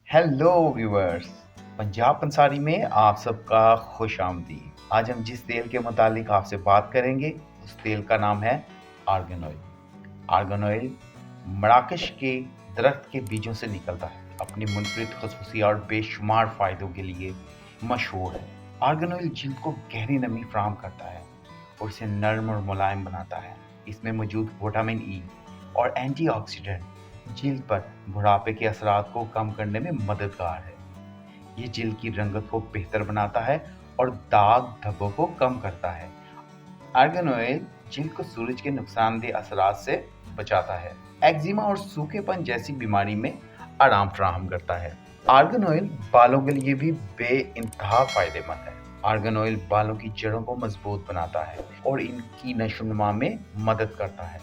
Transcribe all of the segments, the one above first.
Hello viewers. Punjab पंसारी में आप सबका खुश आमदीद। आज हम जिस तेल के मुतालिक आपसे बात करेंगे उस तेल का नाम है आर्गन ऑयल। आर्गन ऑयल मराकश के दरख्त के बीजों से निकलता है। अपनी मुनफरिद खुशबू और बेशुमार फ़ायदों के लिए मशहूर है। आर्गन ऑयल जिल्द को गहरी नमी फराहम करता है और इसे नरम और मुलायम बनाता है। इसमें मौजूद विटामिन ई और एंटीऑक्सीडेंट जिल्द पर बुढ़ापे के असरात को कम करने में मददगार है। ये जिल्द की रंगत को बेहतर बनाता है और दाग धब्बों को कम करता है। आर्गन ऑयल जिल्द को सूरज के नुकसानदेह असरात से बचाता है। एक्जिमा और सूखेपन जैसी बीमारी में आराम फराहम करता है। आर्गन ऑयल बालों के लिए भी बेइंतहा फायदेमंद है। आर्गन ऑयल बालों की जड़ों को मजबूत बनाता है और इनकी नशोनुमा में मदद करता है।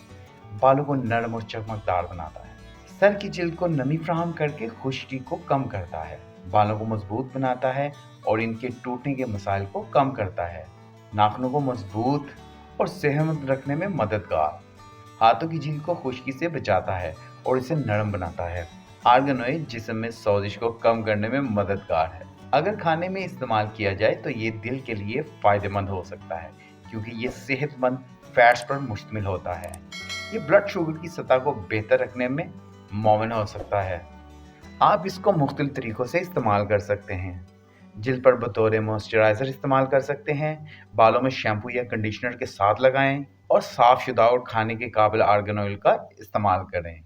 बालों को नरम और चमकदार बनाता है। सर की जिल्द को नमी फराहम करके खुश्की को कम करता है। बालों को मजबूत बनाता है और इनके टूटने के मसाइल को कम करता है। नाखूनों को मजबूत और सेहतमंद रखने में मददगार। हाथों की जिल्द को खुश्की से बचाता है और इसे नरम बनाता है। आर्गन ऑयल जिस्म में सोजिश को कम करने में मददगार है। अगर खाने में इस्तेमाल किया जाए तो ये दिल के लिए फायदेमंद हो सकता है क्योंकि ये सेहतमंद फैट्स पर मुश्तमिल होता है। ये ब्लड शुगर की सतह को बेहतर रखने में मुआवन हो सकता है। आप इसको मुख्तलिफ तरीक़ों से इस्तेमाल कर सकते हैं। जिल्द पर बतौर मॉइस्चराइज़र इस्तेमाल कर सकते हैं। बालों में शैम्पू या कंडीशनर के साथ लगाएं और साफ़ शुदा और खाने के काबिल आर्गन ऑयल का इस्तेमाल करें।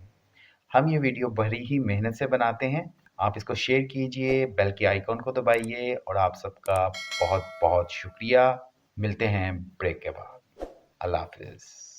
हम ये वीडियो बड़ी ही मेहनत से बनाते हैं। आप इसको शेयर कीजिए, बेल के आइकॉन को दबाइए और आप सबका बहुत बहुत शुक्रिया। मिलते हैं ब्रेक के बाद। अल्लाह हाफ़िज़।